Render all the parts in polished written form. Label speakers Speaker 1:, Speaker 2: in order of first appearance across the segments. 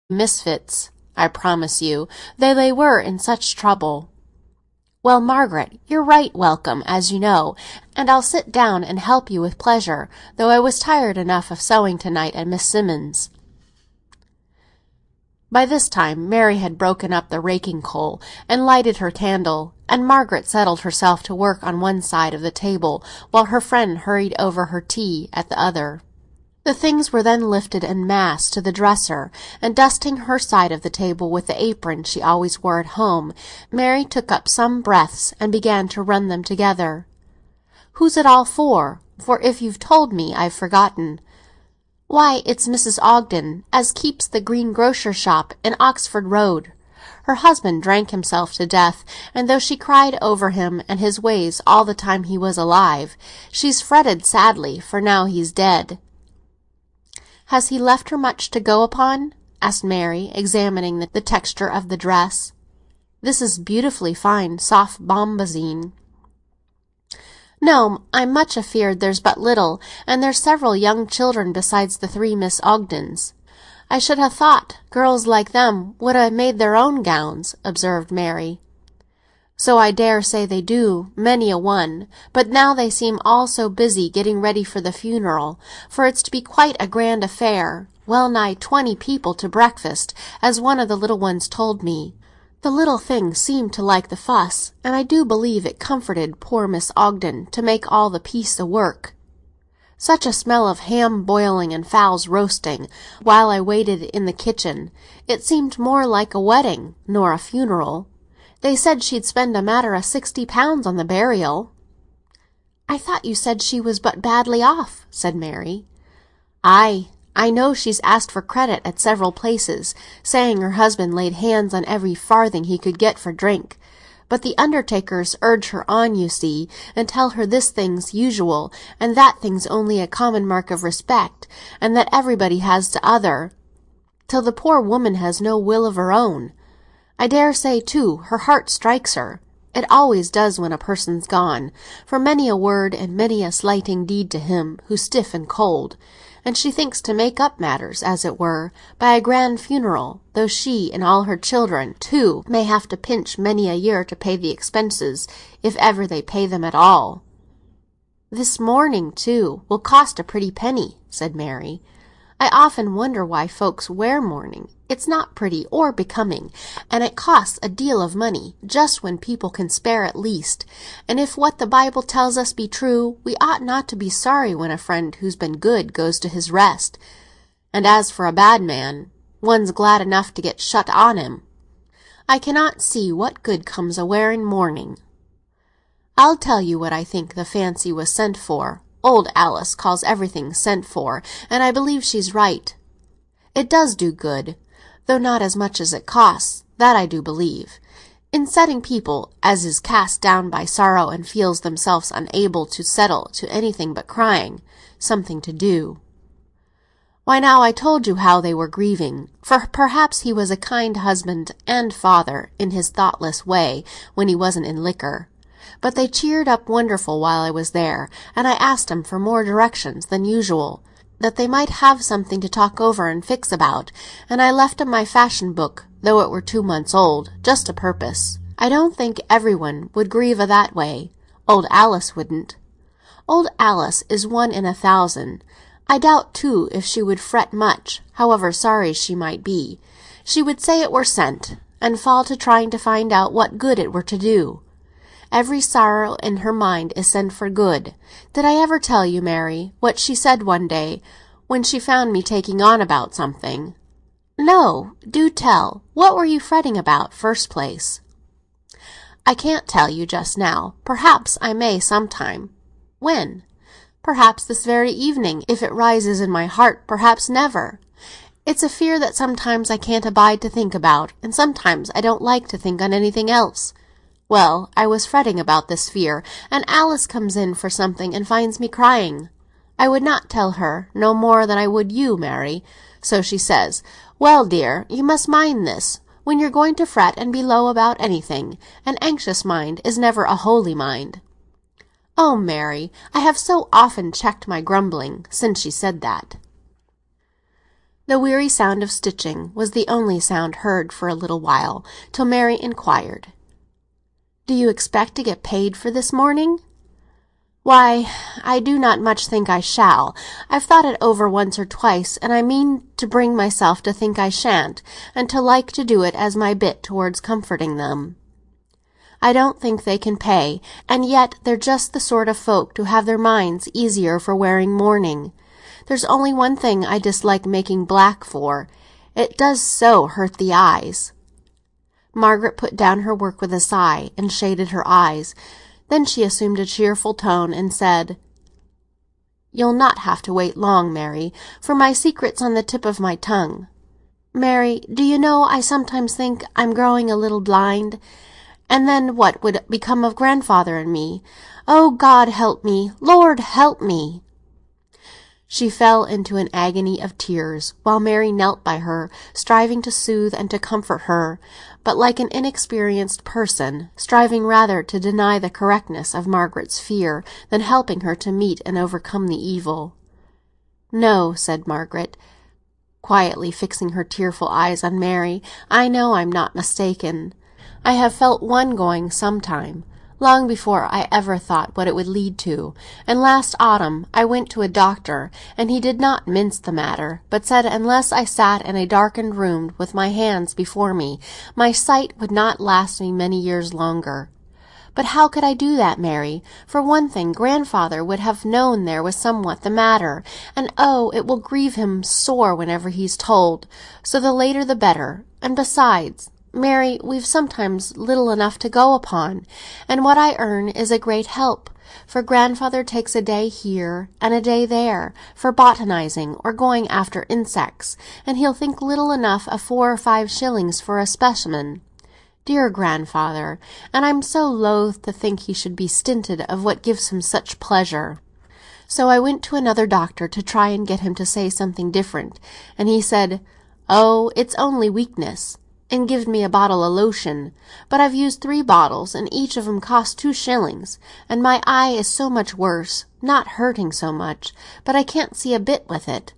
Speaker 1: misfits, I promise you, though they were in such trouble. Well, Margaret, you're right welcome, as you know, and I'll sit down and help you with pleasure, though I was tired enough of sewing to-night at Miss Simmonds'." By this time Mary had broken up the raking coal and lighted her candle, and Margaret settled herself to work on one side of the table, while her friend hurried over her tea at the other. The things were then lifted en masse to the dresser, and dusting her side of the table with the apron she always wore at home, Mary took up some breadths and began to run them together. "Who's it all for? For if you've told me, I've forgotten." "Why, it's Mrs. Ogden, as keeps the greengrocer shop in Oxford Road. Her husband drank himself to death, and though she cried over him and his ways all the time he was alive, she's fretted sadly for now he's dead." "Has he left her much to go upon?" asked Mary, examining the texture of the dress. "This is beautifully fine, soft bombazine." "No, I'm much afeard there's but little, and there's several young children besides the 3 Miss Ogdens. I should ha' thought girls like them would ha' made their own gowns," observed Mary. "So I dare say they do, many a one; but now they seem all so busy getting ready for the funeral, for it's to be quite a grand affair, well nigh 20 people to breakfast, as one of the little ones told me. The little things seemed to like the fuss, and I do believe it comforted poor Miss Ogden to make all the piece o' work. Such a smell of ham boiling and fowls roasting, while I waited in the kitchen. It seemed more like a wedding nor a funeral. They said she'd spend a matter o' £60 on the burial." "I thought you said she was but badly off," said Mary. "Ay, I know she's asked for credit at several places, saying her husband laid hands on every farthing he could get for drink. But the undertakers urge her on, you see, and tell her this thing's usual, and that thing's only a common mark of respect, and that everybody has to other, till the poor woman has no will of her own. I dare say, too, her heart strikes her. It always does when a person's gone, for many a word and many a slighting deed to him who's stiff and cold, and she thinks to make up matters, as it were, by a grand funeral, though she and all her children, too, may have to pinch many a year to pay the expenses, if ever they pay them at all." "This mourning, too, will cost a pretty penny," said Mary. "I often wonder why folks wear mourning. It's not pretty or becoming, and it costs a deal of money, just when people can spare at least. And if what the Bible tells us be true, we ought not to be sorry when a friend who's been good goes to his rest. And as for a bad man, one's glad enough to get shut on him. I cannot see what good comes o' wearing mourning. I'll tell you what I think the fancy was sent for. Old Alice calls everything sent for, and I believe she's right. It does do good, though not as much as it costs, that I do believe, in setting people as is cast down by sorrow and feels themselves unable to settle to anything but crying, something to do. Why, now I told you how they were grieving, for perhaps he was a kind husband and father in his thoughtless way when he wasn't in liquor. But they cheered up wonderful while I was there, and I asked 'em for more directions than usual, that they might have something to talk over and fix about, and I left 'em my fashion book, though it were 2 months old, just a purpose. I don't think every one would grieve o' that way. Old Alice wouldn't. Old Alice is 1 in 1,000. I doubt, too, if she would fret much, however sorry she might be. She would say it were sent, and fall to trying to find out what good it were to do. Every sorrow in her mind is sent for good. Did I ever tell you, Mary, what she said one day, when she found me taking on about something?" "No, do tell. What were you fretting about, first place?" "I can't tell you just now. Perhaps I may sometime." "When?" "Perhaps this very evening, if it rises in my heart; perhaps never. It's a fear that sometimes I can't abide to think about, and sometimes I don't like to think on anything else. Well, I was fretting about this fear, and Alice comes in for something and finds me crying. I would not tell her no more than I would you, Mary. So she says, 'Well, dear, you must mind this, when you're going to fret and be low about anything. An anxious mind is never a holy mind.' Oh, Mary, I have so often checked my grumbling since she said that." The weary sound of stitching was the only sound heard for a little while, till Mary inquired, "Do you expect to get paid for this morning?" "Why, I do not much think I shall. I've thought it over once or twice, and I mean to bring myself to think I shan't, and to like to do it as my bit towards comforting them. I don't think they can pay, and yet they're just the sort of folk to have their minds easier for wearing mourning. There's only one thing I dislike making black for. It does so hurt the eyes." Margaret put down her work with a sigh, and shaded her eyes. Then she assumed a cheerful tone, and said, "You'll not have to wait long, Mary, for my secret's on the tip of my tongue. Mary, do you know I sometimes think I'm growing a little blind? And then what would become of grandfather and me? Oh, God help me! Lord help me!" She fell into an agony of tears, while Mary knelt by her, striving to soothe and to comfort her, but like an inexperienced person, striving rather to deny the correctness of Margaret's fear than helping her to meet and overcome the evil. "No," said Margaret, quietly fixing her tearful eyes on Mary, "I know I'm not mistaken. I have felt one going some time, long before I ever thought what it would lead to, and last autumn I went to a doctor, and he did not mince the matter, but said unless I sat in a darkened room with my hands before me, my sight would not last me many years longer. But how could I do that, Mary? For one thing, grandfather would have known there was somewhat the matter, and oh, it will grieve him sore whenever he's told, so the later the better. And besides, Mary, we've sometimes little enough to go upon, and what I earn is a great help, for grandfather takes a day here and a day there for botanizing or going after insects, and he'll think little enough of 4 or 5 shillings for a specimen. Dear grandfather! And I'm so loath to think he should be stinted of what gives him such pleasure. So I went to another doctor to try and get him to say something different, and he said, 'Oh, it's only weakness,' and give me a bottle of lotion. But I've used 3 bottles, and each of 'em cost 2 shillings, and my eye is so much worse, not hurting so much, but I can't see a bit with it.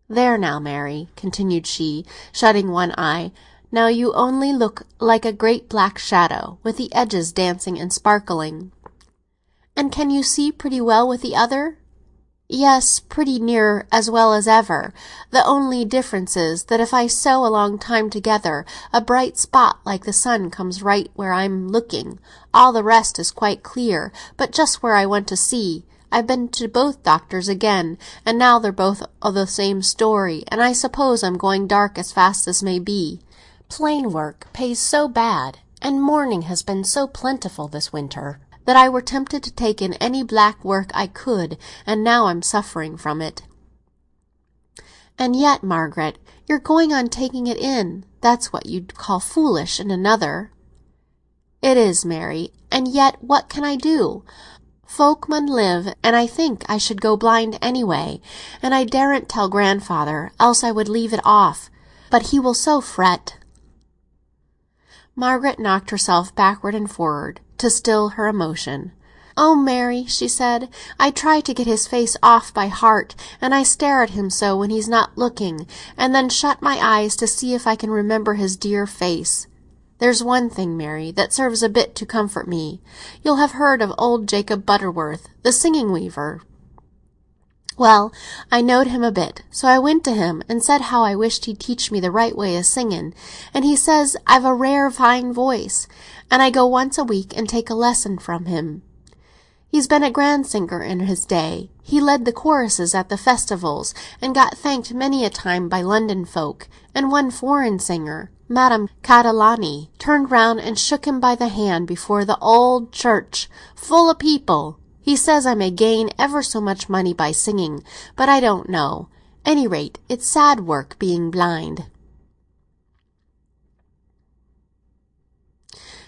Speaker 1: There now, Mary," continued she, shutting one eye, "now you only look like a great black shadow, with the edges dancing and sparkling." "And can you see pretty well with the other?" "Yes, pretty near as well as ever. The only difference is that if I sew a long time together, a bright spot like the sun comes right where I'm looking. All the rest is quite clear, but just where I want to see. I've been to both doctors again, and now they're both of the same story, and I suppose I'm going dark as fast as may be. Plain work pays so bad, and mourning has been so plentiful this winter, that I were tempted to take in any black work I could, and now I'm suffering from it." "And yet, Margaret, you're going on taking it in. That's what you'd call foolish in another." "It is, Mary, and yet what can I do? Folk mun live, and I think I should go blind anyway, and I daren't tell grandfather, else I would leave it off. But he will so fret." Margaret knocked herself backward and forward to still her emotion. "Oh, Mary," she said, "I try to get his face off by heart, and I stare at him so when he's not looking, and then shut my eyes to see if I can remember his dear face. There's one thing, Mary, that serves a bit to comfort me. You'll have heard of old Jacob Butterworth, the singing weaver. Well, I knowed him a bit, so I went to him and said how I wished he'd teach me the right way o' singing, and he says I've a rare fine voice, and I go once a week and take a lesson from him. He's been a grand singer in his day. He led the choruses at the festivals, and got thanked many a time by London folk, and one foreign singer, Madame Catalani, turned round and shook him by the hand before the old church, full o' people. He says I may gain ever so much money by singing, but I don't know. Any rate, it's sad work being blind."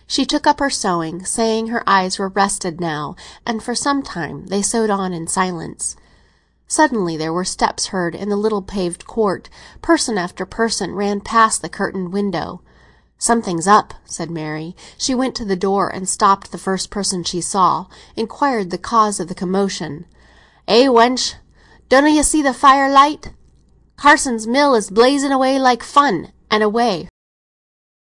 Speaker 1: She took up her sewing, saying her eyes were rested now, and for some time they sewed on in silence. Suddenly there were steps heard in the little paved court. Person after person ran past the curtained window. "Something's up," said Mary. She went to the door and stopped the first person she saw, inquired the cause of the commotion. "Eh, wench, dunna you see the fire light?" Carson's mill is blazing away like fun." And away